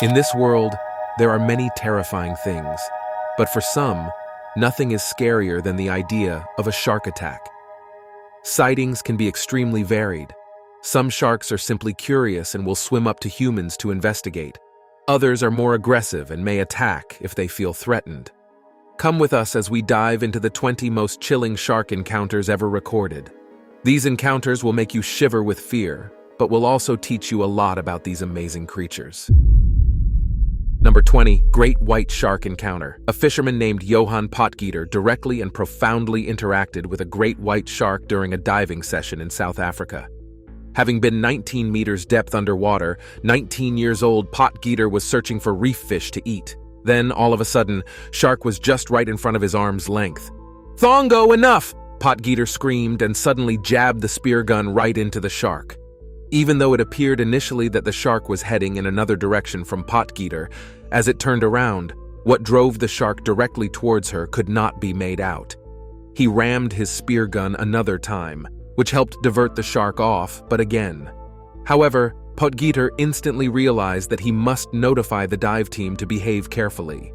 In this world, there are many terrifying things, but for some, nothing is scarier than the idea of a shark attack. Sightings can be extremely varied. Some sharks are simply curious and will swim up to humans to investigate. Others are more aggressive and may attack if they feel threatened. Come with us as we dive into the 20 most chilling shark encounters ever recorded. These encounters will make you shiver with fear, but will also teach you a lot about these amazing creatures. Number 20. Great White Shark Encounter. A fisherman named Johan Potgieter directly and profoundly interacted with a great white shark during a diving session in South Africa. Having been 19 meters depth underwater, 19 years old Potgieter was searching for reef fish to eat. Then, all of a sudden, shark was just right in front of his arm's length. "Thongo, enough!" Potgieter screamed and suddenly jabbed the spear gun right into the shark. Even though it appeared initially that the shark was heading in another direction from Potgieter, as it turned around, what drove the shark directly towards her could not be made out. He rammed his spear gun another time, which helped divert the shark off, but again. However, Potgieter instantly realized that he must notify the dive team to behave carefully.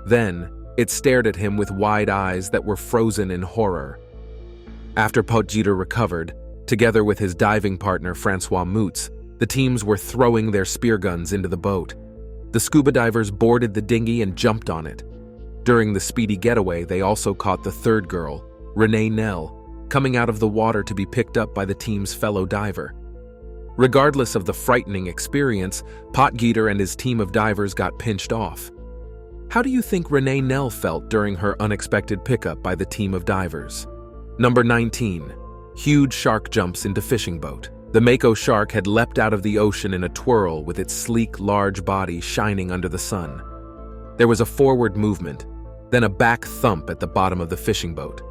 Then, it stared at him with wide eyes that were frozen in horror. After Potgieter recovered, together with his diving partner Francois Moots, the teams were throwing their spear guns into the boat. The scuba divers boarded the dinghy and jumped on it. During the speedy getaway, they also caught the third girl, Renee Nell, coming out of the water to be picked up by the team's fellow diver. Regardless of the frightening experience, Potgieter and his team of divers got pinched off. How do you think Renee Nell felt during her unexpected pickup by the team of divers? Number 19. Huge shark jumps into fishing boat. The mako shark had leapt out of the ocean in a twirl with its sleek, large body shining under the sun. There was a forward movement, then a back thump at the bottom of the fishing boat.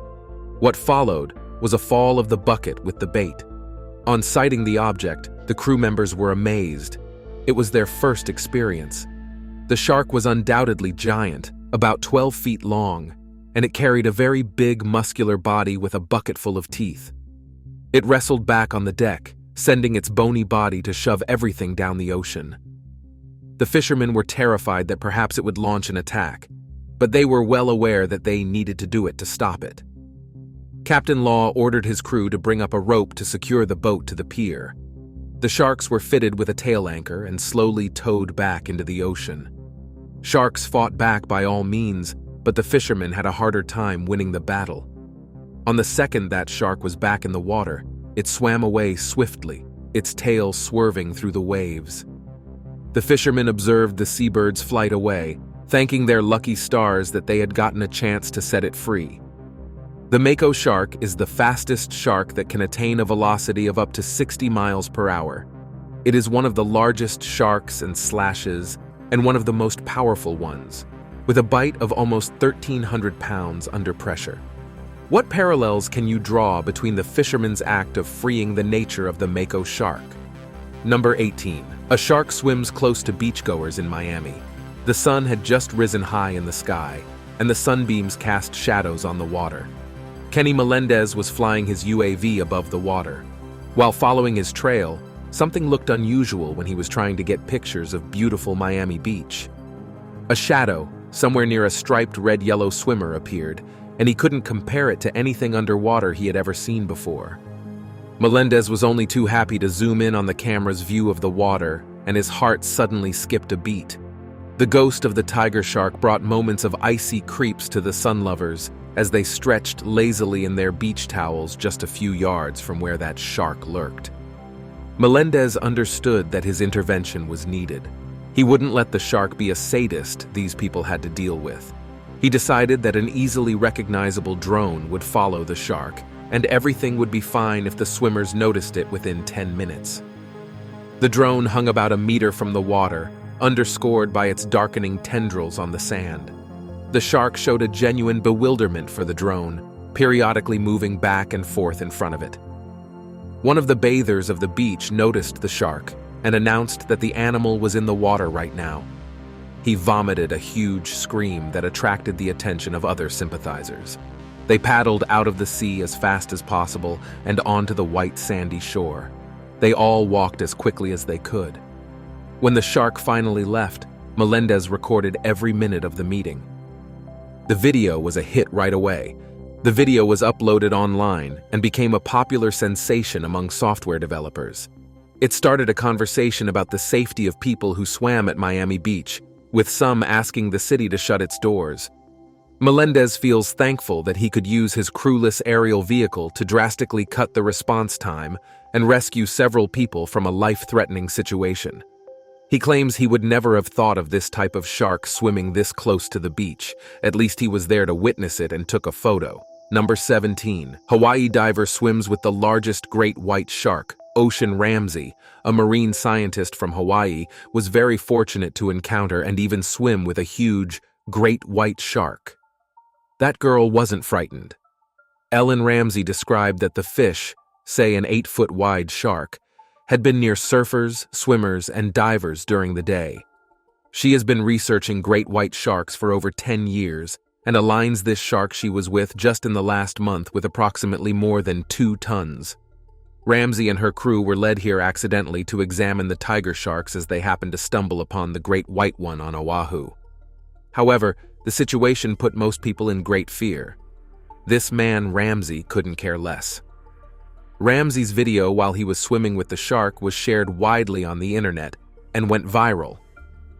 What followed was a fall of the bucket with the bait. On sighting the object, the crew members were amazed. It was their first experience. The shark was undoubtedly giant, about 12 feet long, and it carried a very big, muscular body with a bucket full of teeth. It wrestled back on the deck, sending its bony body to shove everything down the ocean. The fishermen were terrified that perhaps it would launch an attack, but they were well aware that they needed to do it to stop it. Captain Law ordered his crew to bring up a rope to secure the boat to the pier. The sharks were fitted with a tail anchor and slowly towed back into the ocean. Sharks fought back by all means, but the fishermen had a harder time winning the battle. On the second that shark was back in the water, it swam away swiftly, its tail swerving through the waves. The fishermen observed the seabird's flight away, thanking their lucky stars that they had gotten a chance to set it free. The mako shark is the fastest shark that can attain a velocity of up to 60 miles per hour. It is one of the largest sharks and slashes, and one of the most powerful ones, with a bite of almost 1,300 pounds under pressure. What parallels can you draw between the fisherman's act of freeing the nature of the mako shark? Number 18. A shark swims close to beachgoers in Miami. The sun had just risen high in the sky, and the sunbeams cast shadows on the water. Kenny Melendez was flying his UAV above the water. While following his trail, something looked unusual when he was trying to get pictures of beautiful Miami Beach. A shadow, somewhere near a striped red-yellow swimmer, appeared, and he couldn't compare it to anything underwater he had ever seen before. Melendez was only too happy to zoom in on the camera's view of the water, and his heart suddenly skipped a beat. The ghost of the tiger shark brought moments of icy creeps to the sun lovers as they stretched lazily in their beach towels just a few yards from where that shark lurked. Melendez understood that his intervention was needed. He wouldn't let the shark be a sadist these people had to deal with. He decided that an easily recognizable drone would follow the shark, and everything would be fine if the swimmers noticed it within 10 minutes. The drone hung about a meter from the water, underscored by its darkening tendrils on the sand. The shark showed a genuine bewilderment for the drone, periodically moving back and forth in front of it. One of the bathers of the beach noticed the shark and announced that the animal was in the water right now. He vomited a huge scream that attracted the attention of other sympathizers. They paddled out of the sea as fast as possible and onto the white sandy shore. They all walked as quickly as they could. When the shark finally left, Melendez recorded every minute of the meeting. The video was a hit right away. The video was uploaded online and became a popular sensation among software developers. It started a conversation about the safety of people who swam at Miami Beach, with some asking the city to shut its doors. Melendez feels thankful that he could use his crewless aerial vehicle to drastically cut the response time and rescue several people from a life-threatening situation. He claims he would never have thought of this type of shark swimming this close to the beach. At least he was there to witness it and took a photo. Number 17. Hawaii diver swims with the largest great white shark. Ocean Ramsey, a marine scientist from Hawaii, was very fortunate to encounter and even swim with a huge, great white shark. That girl wasn't frightened. Ellen Ramsey described that the fish, say an 8-foot-wide shark, had been near surfers, swimmers, and divers during the day. She has been researching great white sharks for over 10 years and aligns this shark she was with just in the last month with approximately more than 2 tons. Ramsey and her crew were led here accidentally to examine the tiger sharks as they happened to stumble upon the great white one on Oahu. However, the situation put most people in great fear. This man, Ramsey, couldn't care less. Ramsey's video while he was swimming with the shark was shared widely on the internet and went viral.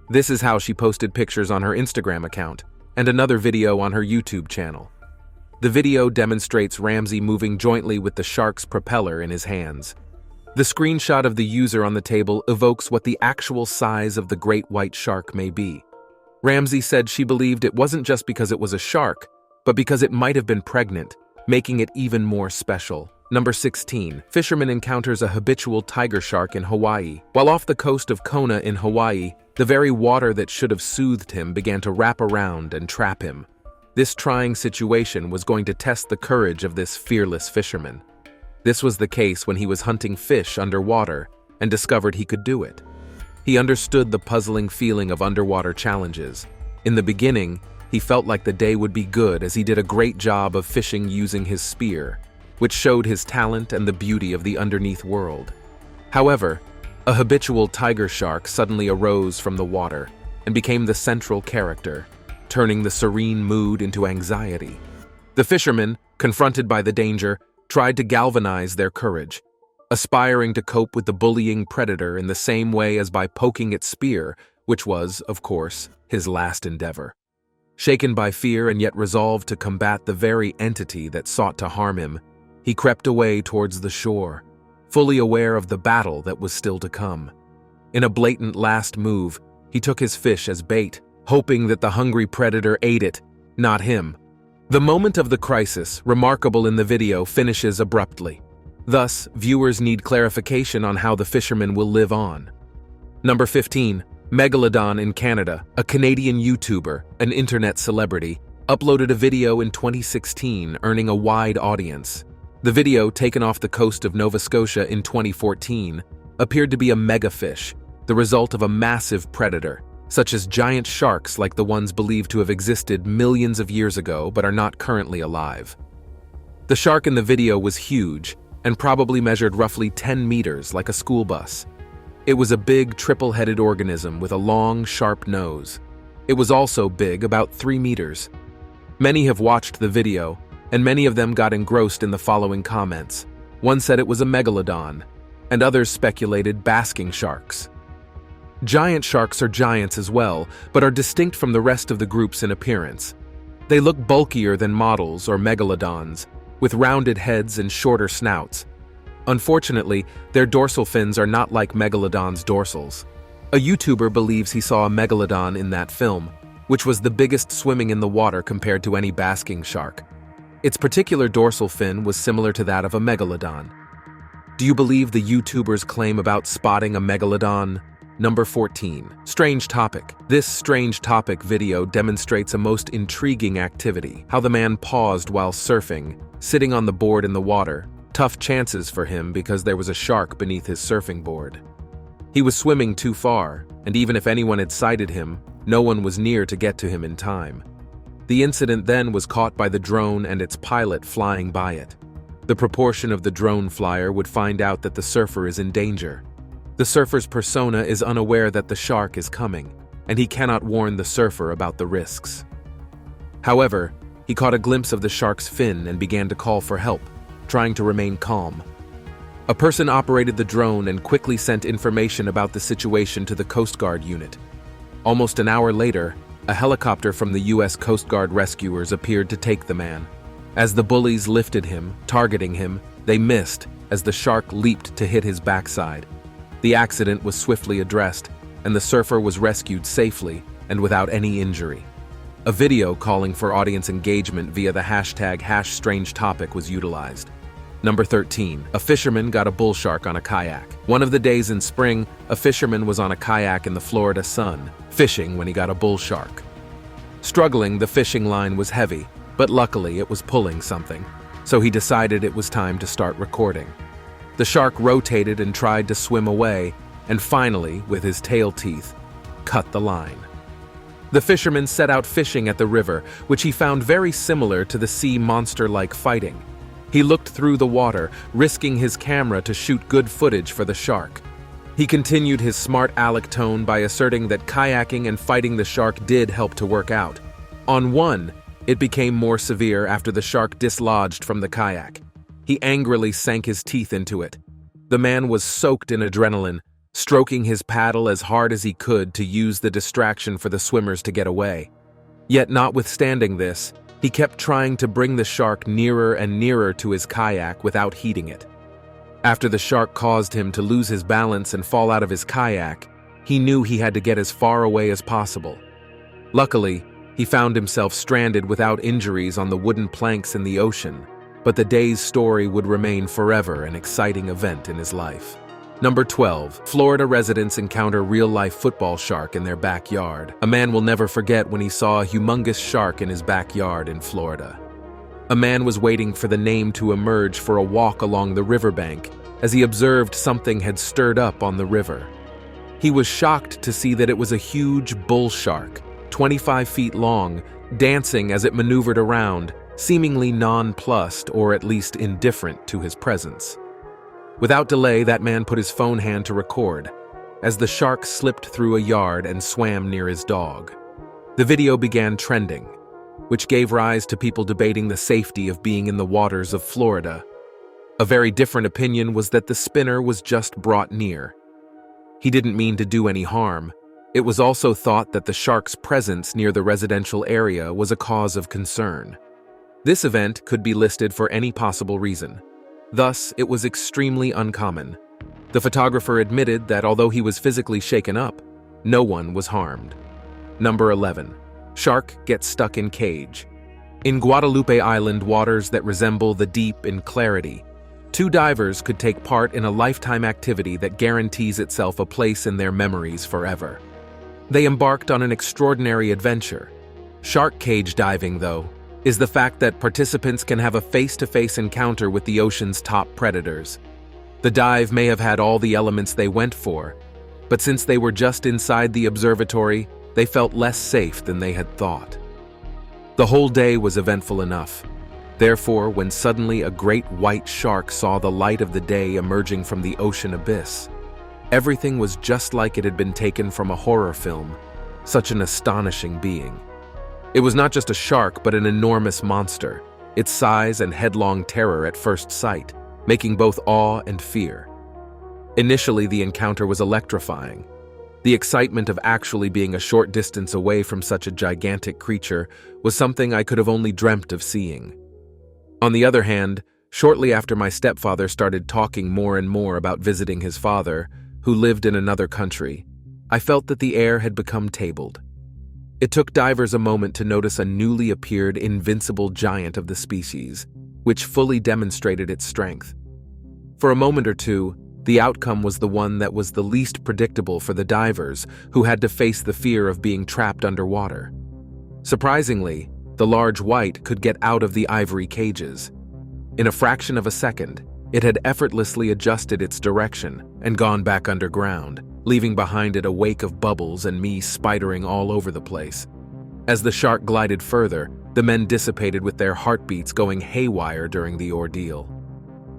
This is how she posted pictures on her Instagram account and another video on her YouTube channel. The video demonstrates Ramsey moving jointly with the shark's propeller in his hands. The screenshot of the user on the table evokes what the actual size of the great white shark may be. Ramsey said she believed it wasn't just because it was a shark, but because it might have been pregnant, making it even more special. Number 16. Fisherman encounters a habitual tiger shark in Hawaii. While off the coast of Kona in Hawaii, the very water that should have soothed him began to wrap around and trap him. This trying situation was going to test the courage of this fearless fisherman. This was the case when he was hunting fish underwater and discovered he could do it. He understood the puzzling feeling of underwater challenges. In the beginning, he felt like the day would be good as he did a great job of fishing using his spear, which showed his talent and the beauty of the underneath world. However, a habitual tiger shark suddenly arose from the water and became the central character, turning the serene mood into anxiety. The fishermen, confronted by the danger, tried to galvanize their courage, aspiring to cope with the bullying predator in the same way as by poking its spear, which was, of course, his last endeavor. Shaken by fear and yet resolved to combat the very entity that sought to harm him, he crept away towards the shore, fully aware of the battle that was still to come. In a blatant last move, he took his fish as bait, hoping that the hungry predator ate it, not him. The moment of the crisis, remarkable in the video, finishes abruptly. Thus, viewers need clarification on how the fisherman will live on. Number 15. Megalodon in Canada, a Canadian YouTuber, an internet celebrity, uploaded a video in 2016 earning a wide audience. The video, taken off the coast of Nova Scotia in 2014, appeared to be a megafish, the result of a massive predator, such as giant sharks like the ones believed to have existed millions of years ago but are not currently alive. The shark in the video was huge and probably measured roughly 10 meters like a school bus. It was a big triple-headed organism with a long, sharp nose. It was also big, about 3 meters. Many have watched the video, and many of them got engrossed in the following comments. One said it was a megalodon, and others speculated basking sharks. Giant sharks are giants as well, but are distinct from the rest of the groups in appearance. They look bulkier than models or megalodons, with rounded heads and shorter snouts. Unfortunately, their dorsal fins are not like megalodons' dorsals. A YouTuber believes he saw a megalodon in that film, which was the biggest swimming in the water compared to any basking shark. Its particular dorsal fin was similar to that of a megalodon. Do you believe the YouTuber's claim about spotting a megalodon? Number 14. Strange topic. This strange topic video demonstrates a most intriguing activity. How the man paused while surfing, sitting on the board in the water. Tough chances for him because there was a shark beneath his surfing board. He was swimming too far, and even if anyone had sighted him, no one was near to get to him in time. The incident then was caught by the drone and its pilot flying by it. The proportion of the drone flyer would find out that the surfer is in danger. The surfer's persona is unaware that the shark is coming. and he cannot warn the surfer about the risks. However, he caught a glimpse of the shark's fin and began to call for help, trying to remain calm. A person operated the drone and quickly sent information about the situation to the Coast Guard unit. Almost an hour later, a helicopter from the U.S. Coast Guard rescuers appeared to take the man. As the bullies lifted him, targeting him, they missed as the shark leaped to hit his backside. The accident was swiftly addressed, and the surfer was rescued safely and without any injury. A video calling for audience engagement via the hashtag #StrangeTopic was utilized. Number 13. A fisherman got a bull shark on a kayak. One of the days in spring, a fisherman was on a kayak in the Florida sun, fishing when he got a bull shark. Struggling, the fishing line was heavy, but luckily it was pulling something, so he decided it was time to start recording. The shark rotated and tried to swim away, and finally, with his tail teeth, cut the line. The fisherman set out fishing at the river, which he found very similar to the sea monster-like fighting. He looked through the water, risking his camera to shoot good footage for the shark. He continued his smart aleck tone by asserting that kayaking and fighting the shark did help to work out. On one, it became more severe after the shark dislodged from the kayak. He angrily sank his teeth into it. The man was soaked in adrenaline, stroking his paddle as hard as he could to use the distraction for the swimmers to get away. Yet notwithstanding this, he kept trying to bring the shark nearer and nearer to his kayak without heeding it. After the shark caused him to lose his balance and fall out of his kayak, he knew he had to get as far away as possible. Luckily, he found himself stranded without injuries on the wooden planks in the ocean, but the day's story would remain forever an exciting event in his life. Number 12. Florida residents encounter real-life football shark in their backyard. A man will never forget when he saw a humongous shark in his backyard in Florida. A man was waiting for the name to emerge for a walk along the riverbank as he observed something had stirred up on the river. He was shocked to see that it was a huge bull shark, 25 feet long, dancing as it maneuvered around, seemingly nonplussed or at least indifferent to his presence. Without delay, that man put his phone hand to record, as the shark slipped through a yard and swam near his dog. The video began trending, which gave rise to people debating the safety of being in the waters of Florida. A very different opinion was that the spinner was just brought near. He didn't mean to do any harm. It was also thought that the shark's presence near the residential area was a cause of concern. This event could be listed for any possible reason. Thus, it was extremely uncommon. The photographer admitted that although he was physically shaken up, no one was harmed. Number 11. Shark gets stuck in cage. In Guadalupe Island waters that resemble the deep in clarity, two divers could take part in a lifetime activity that guarantees itself a place in their memories forever. They embarked on an extraordinary adventure. Shark cage diving, though, is the fact that participants can have a face-to-face encounter with the ocean's top predators. The dive may have had all the elements they went for, but since they were just inside the observatory, they felt less safe than they had thought. The whole day was eventful enough. Therefore, when suddenly a great white shark saw the light of the day emerging from the ocean abyss, everything was just like it had been taken from a horror film. Such an astonishing being. It was not just a shark, but an enormous monster, its size and headlong terror at first sight, making both awe and fear. Initially, the encounter was electrifying. The excitement of actually being a short distance away from such a gigantic creature was something I could have only dreamt of seeing. On the other hand, shortly after my stepfather started talking more and more about visiting his father, who lived in another country, I felt that the air had become tabled. It took divers a moment to notice a newly appeared invincible giant of the species, which fully demonstrated its strength. For a moment or two, the outcome was the one that was the least predictable for the divers, who had to face the fear of being trapped underwater. Surprisingly, the large white could get out of the ivory cages. In a fraction of a second, it had effortlessly adjusted its direction and gone back underground, leaving behind it a wake of bubbles and me spidering all over the place. As the shark glided further, the men dissipated with their heartbeats going haywire during the ordeal.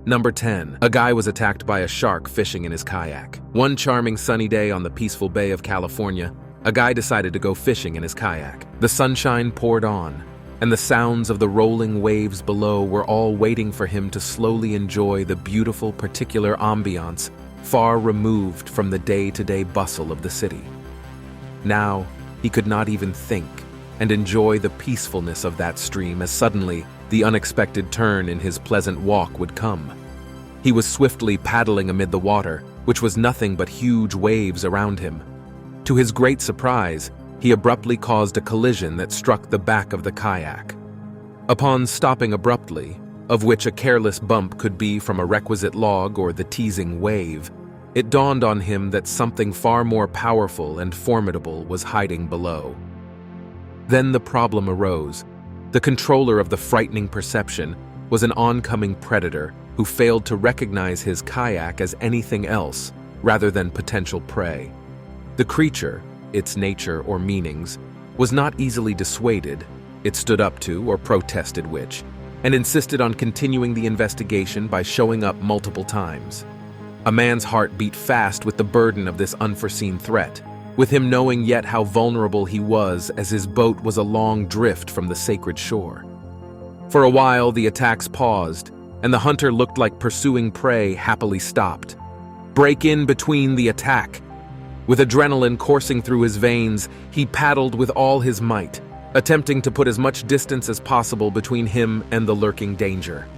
Number 10. A guy was attacked by a shark fishing in his kayak. One charming sunny day on the peaceful Bay of California, a guy decided to go fishing in his kayak. The sunshine poured on, and the sounds of the rolling waves below were all waiting for him to slowly enjoy the beautiful particular ambiance far removed from the day-to-day bustle of the city. Now, he could not even think and enjoy the peacefulness of that stream as suddenly the unexpected turn in his pleasant walk would come. He was swiftly paddling amid the water, which was nothing but huge waves around him. To his great surprise, he abruptly caused a collision that struck the back of the kayak. Upon stopping abruptly, of which a careless bump could be from a requisite log or the teasing wave, it dawned on him that something far more powerful and formidable was hiding below. Then the problem arose. The controller of the frightening perception was an oncoming predator who failed to recognize his kayak as anything else rather than potential prey. The creature, its nature or meanings, was not easily dissuaded. It stood up to or protested which, and insisted on continuing the investigation by showing up multiple times. A man's heart beat fast with the burden of this unforeseen threat, with him knowing yet how vulnerable he was as his boat was a long drift from the sacred shore. For a while the attacks paused, and the hunter looked like pursuing prey happily stopped. Break in between the attack. With adrenaline coursing through his veins, he paddled with all his might, attempting to put as much distance as possible between him and the lurking danger.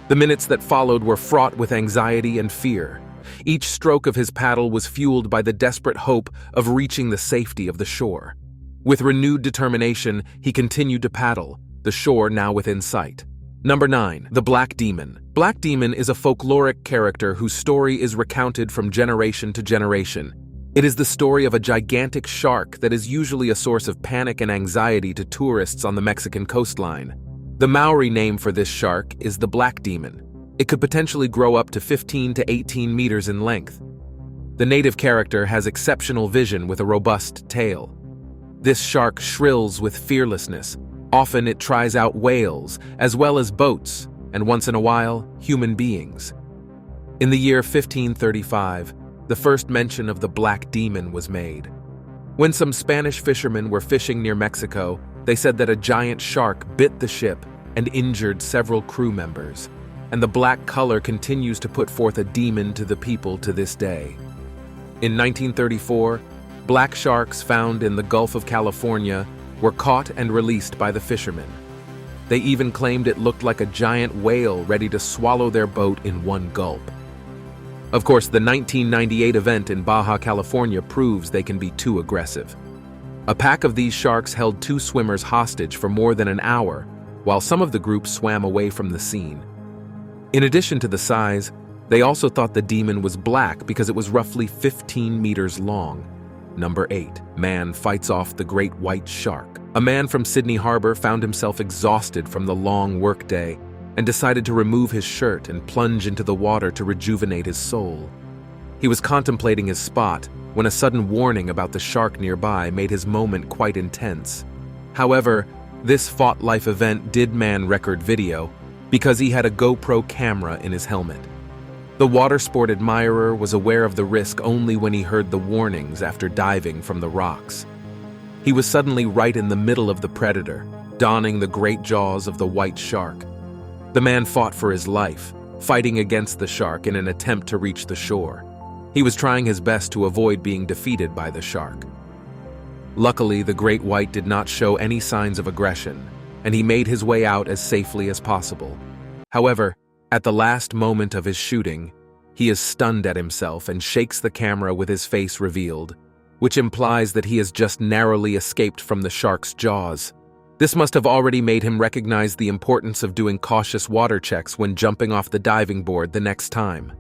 The minutes that followed were fraught with anxiety and fear. Each stroke of his paddle was fueled by the desperate hope of reaching the safety of the shore. With renewed determination, he continued to paddle, the shore now within sight. Number 9. The Black Demon. Black Demon is a folkloric character whose story is recounted from generation to generation. It is the story of a gigantic shark that is usually a source of panic and anxiety to tourists on the Mexican coastline. The Maori name for this shark is the Black Demon. It could potentially grow up to 15 to 18 meters in length. The native character has exceptional vision with a robust tail. This shark shrills with fearlessness. Often it tries out whales, as well as boats, and once in a while, human beings. In the year 1535, the first mention of the Black Demon was made. When some Spanish fishermen were fishing near Mexico, they said that a giant shark bit the ship and injured several crew members, and the black color continues to put forth a demon to the people to this day. In 1934, black sharks found in the Gulf of California were caught and released by the fishermen. They even claimed it looked like a giant whale ready to swallow their boat in one gulp. Of course, the 1998 event in Baja California proves they can be too aggressive. A pack of these sharks held 2 swimmers hostage for more than an hour, while some of the group swam away from the scene. In addition to the size, they also thought the demon was black because it was roughly 15 meters long. Number 8. Man fights off the great white shark. A man from Sydney Harbor found himself exhausted from the long workday and decided to remove his shirt and plunge into the water to rejuvenate his soul. He was contemplating his spot when a sudden warning about the shark nearby made his moment quite intense. However, this fought-life event did man record video because he had a GoPro camera in his helmet. The water sport admirer was aware of the risk only when he heard the warnings after diving from the rocks. He was suddenly right in the middle of the predator, donning the great jaws of the white shark. The man fought for his life, fighting against the shark in an attempt to reach the shore. He was trying his best to avoid being defeated by the shark. Luckily, the great white did not show any signs of aggression, and he made his way out as safely as possible. However, at the last moment of his shooting, he is stunned at himself and shakes the camera with his face revealed, which implies that he has just narrowly escaped from the shark's jaws. This must have already made him recognize the importance of doing cautious water checks when jumping off the diving board the next time.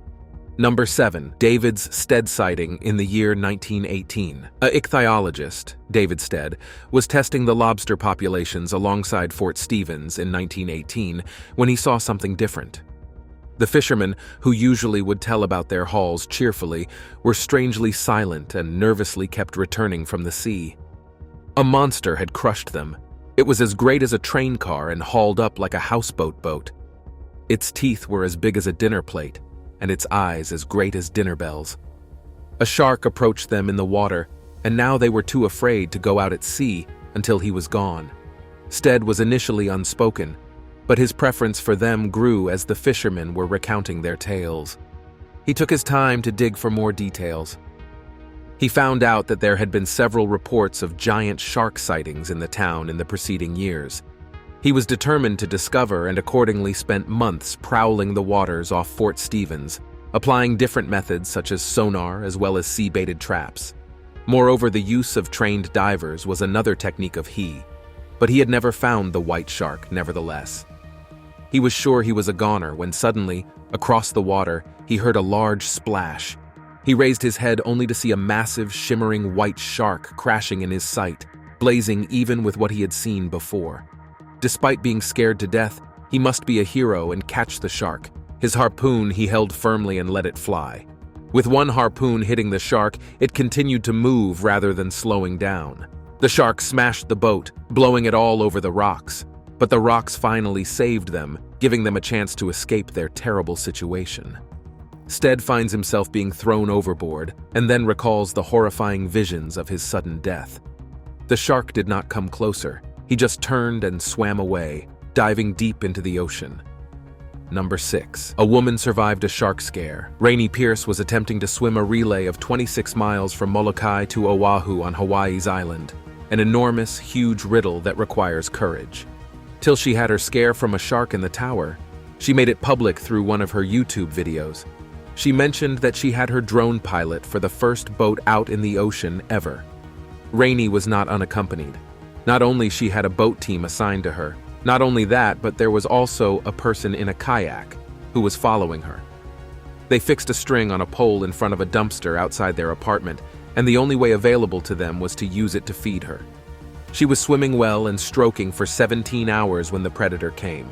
Number 7. David's Stead sighting in the year 1918. A ichthyologist, David Stead, was testing the lobster populations alongside Fort Stevens in 1918 when he saw something different. The fishermen, who usually would tell about their hauls cheerfully, were strangely silent and nervously kept returning from the sea. A monster had crushed them. It was as great as a train car and hauled up like a houseboat boat. Its teeth were as big as a dinner plate, and its eyes as great as dinner bells. A shark approached them in the water, and now they were too afraid to go out at sea until he was gone. Stead was initially unspoken, but his preference for them grew as the fishermen were recounting their tales. He took his time to dig for more details. He found out that there had been several reports of giant shark sightings in the town in the preceding years. He was determined to discover and accordingly spent months prowling the waters off Fort Stevens, applying different methods such as sonar as well as sea-baited traps. Moreover, the use of trained divers was another technique of but he had never found the white shark nevertheless. He was sure he was a goner when suddenly, across the water, he heard a large splash. He raised his head only to see a massive, shimmering white shark crashing in his sight, blazing even with what he had seen before. Despite being scared to death, he must be a hero and catch the shark. His harpoon he held firmly and let it fly. With one harpoon hitting the shark, it continued to move rather than slowing down. The shark smashed the boat, blowing it all over the rocks. But the rocks finally saved them, giving them a chance to escape their terrible situation. Stead finds himself being thrown overboard and then recalls the horrifying visions of his sudden death. The shark did not come closer. He just turned and swam away, diving deep into the ocean. Number 6. A woman survived a shark scare. Rainey Pierce was attempting to swim a relay of 26 miles from Molokai to Oahu on Hawaii's island, an enormous, huge riddle that requires courage. Till she had her scare from a shark in the tower. She made it public through one of her YouTube videos. She mentioned that she had her drone pilot for the first boat out in the ocean ever. Rainey was not unaccompanied. Not only she had a boat team assigned to her, not only that, but there was also a person in a kayak who was following her. They fixed a string on a pole in front of a dumpster outside their apartment, and the only way available to them was to use it to feed her. She was swimming well and stroking for 17 hours when the predator came.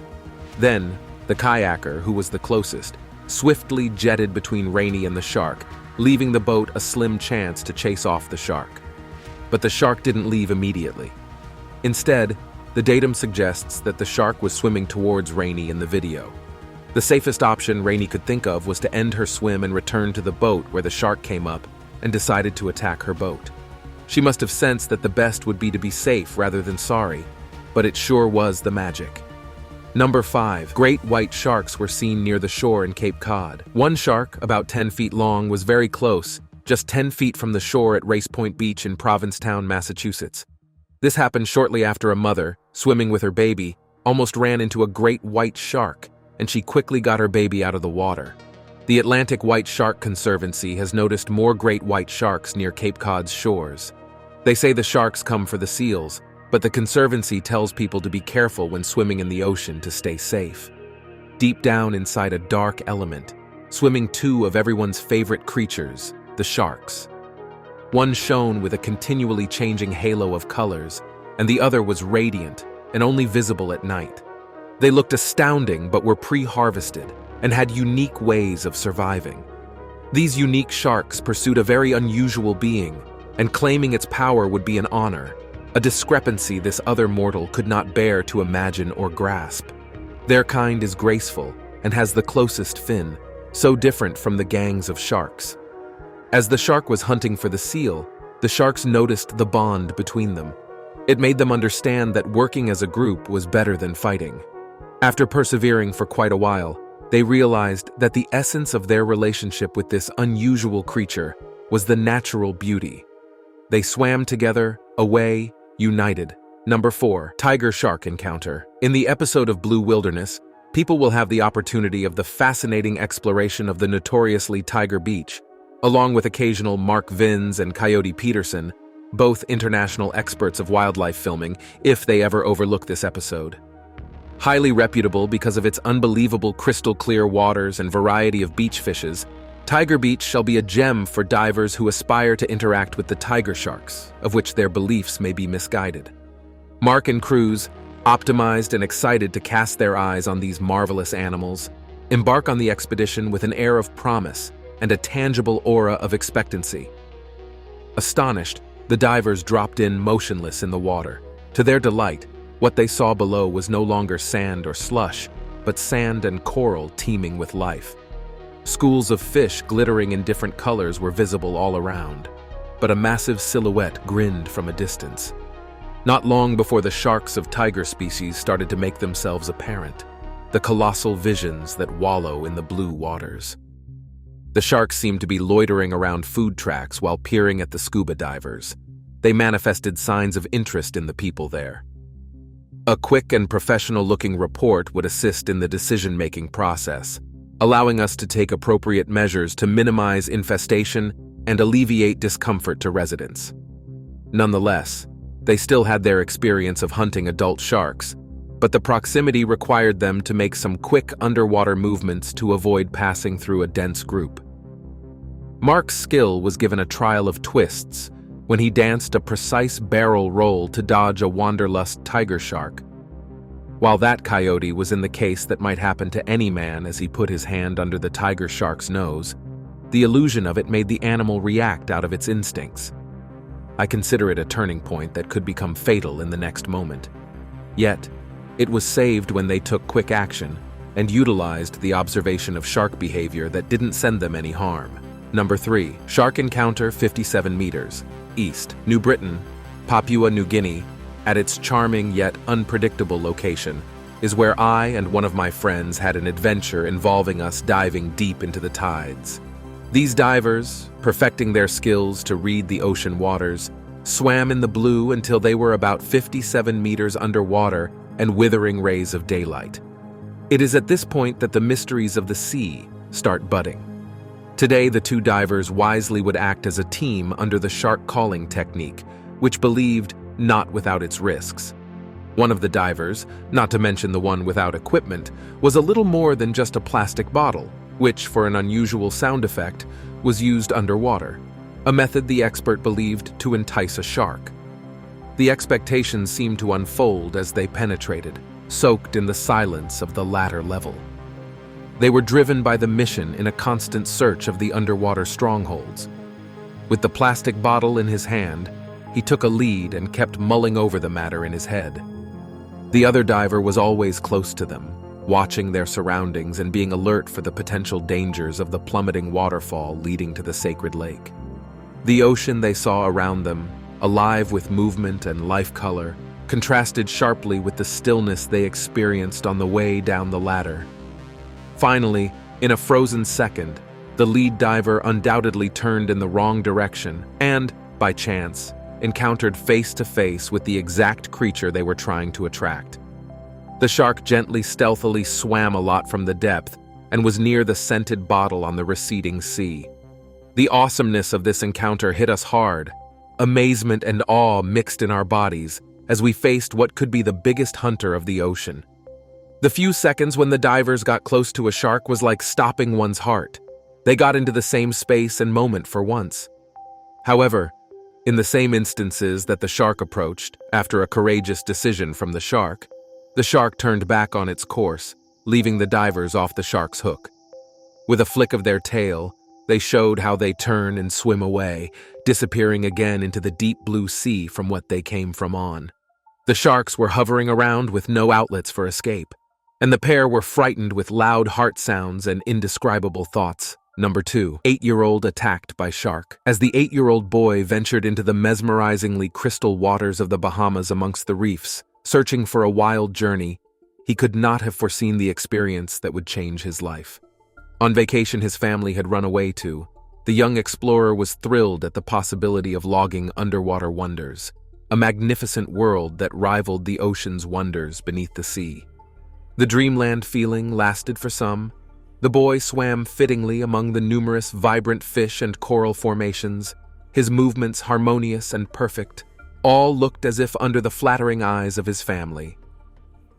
Then, the kayaker, who was the closest, swiftly jetted between Rainey and the shark, leaving the boat a slim chance to chase off the shark. But the shark didn't leave immediately. Instead, the datum suggests that the shark was swimming towards Rainey in the video. The safest option Rainey could think of was to end her swim and return to the boat where the shark came up and decided to attack her boat. She must have sensed that the best would be to be safe rather than sorry, but it sure was the magic. Number 5. Great white sharks were seen near the shore in Cape Cod. One shark, about 10 feet long, was very close, just 10 feet from the shore at Race Point Beach in Provincetown, Massachusetts. This happened shortly after a mother, swimming with her baby, almost ran into a great white shark, and she quickly got her baby out of the water. The Atlantic White Shark Conservancy has noticed more great white sharks near Cape Cod's shores. They say the sharks come for the seals, but the Conservancy tells people to be careful when swimming in the ocean to stay safe. Deep down inside a dark element, swimming two of everyone's favorite creatures, the sharks. One shone with a continually changing halo of colors, and the other was radiant and only visible at night. They looked astounding but were pre-harvested and had unique ways of surviving. These unique sharks pursued a very unusual being, and claiming its power would be an honor, a discrepancy this other mortal could not bear to imagine or grasp. Their kind is graceful and has the closest fin, so different from the gangs of sharks. As the shark was hunting for the seal, the sharks noticed the bond between them. It made them understand that working as a group was better than fighting. After persevering for quite a while, they realized that the essence of their relationship with this unusual creature was the natural beauty. They swam together, away, united. Number 4. Tiger Shark Encounter. In the episode of Blue Wilderness, people will have the opportunity of the fascinating exploration of the notoriously Tiger Beach, along with occasional Mark Vins and Coyote Peterson, both international experts of wildlife filming, if they ever overlook this episode. Highly reputable because of its unbelievable crystal-clear waters and variety of beach fishes, Tiger Beach shall be a gem for divers who aspire to interact with the tiger sharks, of which their beliefs may be misguided. Mark and Cruz, optimized and excited to cast their eyes on these marvelous animals, embark on the expedition with an air of promise and a tangible aura of expectancy. Astonished, the divers dropped in motionless in the water. To their delight, what they saw below was no longer sand or slush, but sand and coral teeming with life. Schools of fish glittering in different colors were visible all around. but a massive silhouette grinned from a distance. Not long before the sharks of tiger species started to make themselves apparent, the colossal visions that wallow in the blue waters. The sharks seemed to be loitering around food tracks while peering at the scuba divers. They manifested signs of interest in the people there. A quick and professional-looking report would assist in the decision-making process, allowing us to take appropriate measures to minimize infestation and alleviate discomfort to residents. Nonetheless, they still had their experience of hunting adult sharks, but the proximity required them to make some quick underwater movements to avoid passing through a dense group. Mark's skill was given a trial of twists when he danced a precise barrel roll to dodge a wanderlust tiger shark. While that coyote was in the case that might happen to any man as he put his hand under the tiger shark's nose, the illusion of it made the animal react out of its instincts. I consider it a turning point that could become fatal in the next moment. Yet, it was saved when they took quick action and utilized the observation of shark behavior that didn't send them any harm. Number 3. Shark encounter 57 meters. East, New Britain, Papua New Guinea, at its charming yet unpredictable location, is where I and one of my friends had an adventure involving us diving deep into the tides. These divers, perfecting their skills to read the ocean waters, swam in the blue until they were about 57 meters underwater and withering rays of daylight. It is at this point that the mysteries of the sea start budding. Today, the two divers wisely would act as a team under the shark calling technique, which believed not without its risks. One of the divers, not to mention the one without equipment, was a little more than just a plastic bottle, which, for an unusual sound effect, was used underwater, a method the expert believed to entice a shark. The expectations seemed to unfold as they penetrated, soaked in the silence of the latter level. They were driven by the mission in a constant search of the underwater strongholds. With the plastic bottle in his hand, he took a lead and kept mulling over the matter in his head. The other diver was always close to them, watching their surroundings and being alert for the potential dangers of the plummeting waterfall leading to the sacred lake. The ocean they saw around them, alive with movement and life color, contrasted sharply with the stillness they experienced on the way down the ladder. Finally, in a frozen second, the lead diver undoubtedly turned in the wrong direction and, by chance, encountered face-to-face with the exact creature they were trying to attract. The shark gently, stealthily swam a lot from the depth and was near the scented bottle on the receding sea. The awesomeness of this encounter hit us hard. Amazement and awe mixed in our bodies as we faced what could be the biggest hunter of the ocean. The few seconds when the divers got close to a shark was like stopping one's heart. They got into the same space and moment for once. However, in the same instances that the shark approached, after a courageous decision from the shark turned back on its course, leaving the divers off the shark's hook. With a flick of their tail, they showed how they turn and swim away, disappearing again into the deep blue sea from what they came from on. The sharks were hovering around with no outlets for escape, and the pair were frightened with loud heart sounds and indescribable thoughts. Number 2. 8-year-old attacked by shark. As the 8-year-old boy ventured into the mesmerizingly crystal waters of the Bahamas amongst the reefs, searching for a wild journey, he could not have foreseen the experience that would change his life. On vacation his family had run away to, the young explorer was thrilled at the possibility of logging underwater wonders, a magnificent world that rivaled the ocean's wonders beneath the sea. The dreamland feeling lasted for some. The boy swam fittingly among the numerous vibrant fish and coral formations, his movements harmonious and perfect. All looked as if under the flattering eyes of his family.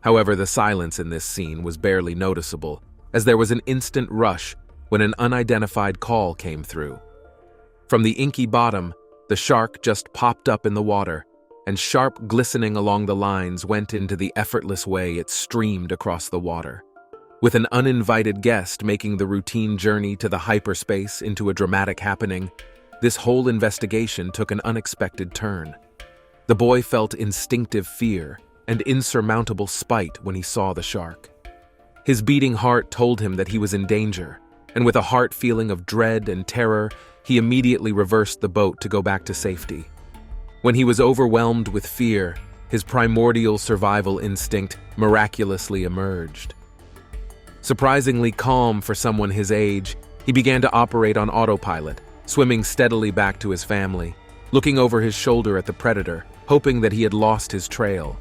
However, the silence in this scene was barely noticeable, as there was an instant rush when an unidentified call came through. From the inky bottom, the shark just popped up in the water, and sharp glistening along the lines went into the effortless way it streamed across the water. With an uninvited guest making the routine journey to the hyperspace into a dramatic happening, this whole investigation took an unexpected turn. The boy felt instinctive fear and insurmountable spite when he saw the shark. His beating heart told him that he was in danger, and with a heart feeling of dread and terror, he immediately reversed the boat to go back to safety. When he was overwhelmed with fear, his primordial survival instinct miraculously emerged. Surprisingly calm for someone his age, he began to operate on autopilot, swimming steadily back to his family, looking over his shoulder at the predator, hoping that he had lost his trail.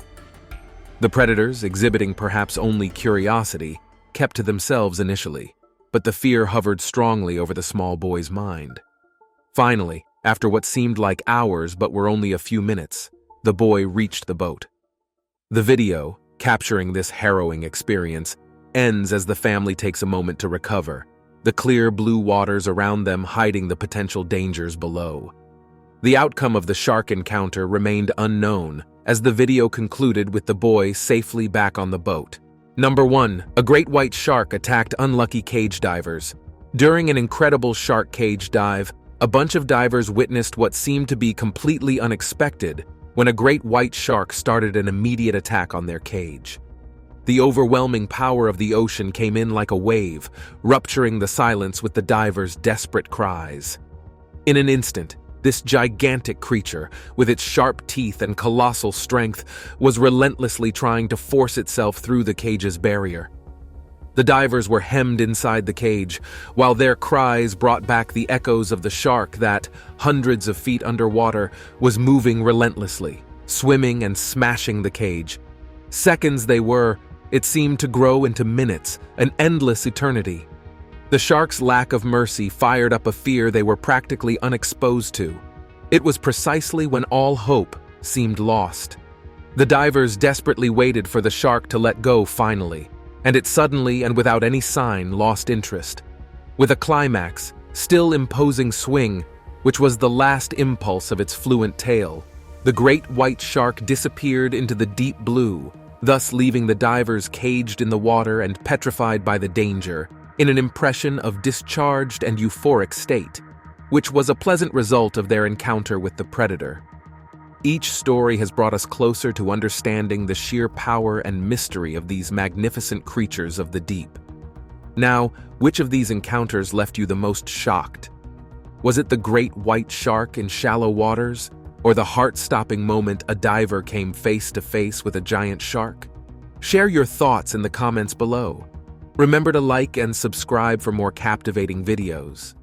The predators, exhibiting perhaps only curiosity, kept to themselves initially, but the fear hovered strongly over the small boy's mind. Finally, after what seemed like hours but were only a few minutes, the boy reached the boat. The video, capturing this harrowing experience, ends as the family takes a moment to recover, the clear blue waters around them hiding the potential dangers below. The outcome of the shark encounter remained unknown, as the video concluded with the boy safely back on the boat. Number 1. A great white shark attacked unlucky cage divers. During an incredible shark cage dive, a bunch of divers witnessed what seemed to be completely unexpected when a great white shark started an immediate attack on their cage. The overwhelming power of the ocean came in like a wave, rupturing the silence with the divers' desperate cries. In an instant, this gigantic creature, with its sharp teeth and colossal strength, was relentlessly trying to force itself through the cage's barrier. The divers were hemmed inside the cage, while their cries brought back the echoes of the shark that, hundreds of feet underwater, was moving relentlessly, swimming and smashing the cage. Seconds they were, it seemed to grow into minutes, an endless eternity. The shark's lack of mercy fired up a fear they were practically unexposed to. It was precisely when all hope seemed lost. The divers desperately waited for the shark to let go finally, and it suddenly and without any sign lost interest. With a climax, still imposing swing, which was the last impulse of its fluent tail, the great white shark disappeared into the deep blue, thus leaving the divers caged in the water and petrified by the danger, in an impression of discharged and euphoric state, which was a pleasant result of their encounter with the predator. Each story has brought us closer to understanding the sheer power and mystery of these magnificent creatures of the deep. Now, which of these encounters left you the most shocked? Was it the great white shark in shallow waters, or the heart-stopping moment a diver came face to face with a giant shark? Share your thoughts in the comments below. Remember to like and subscribe for more captivating videos.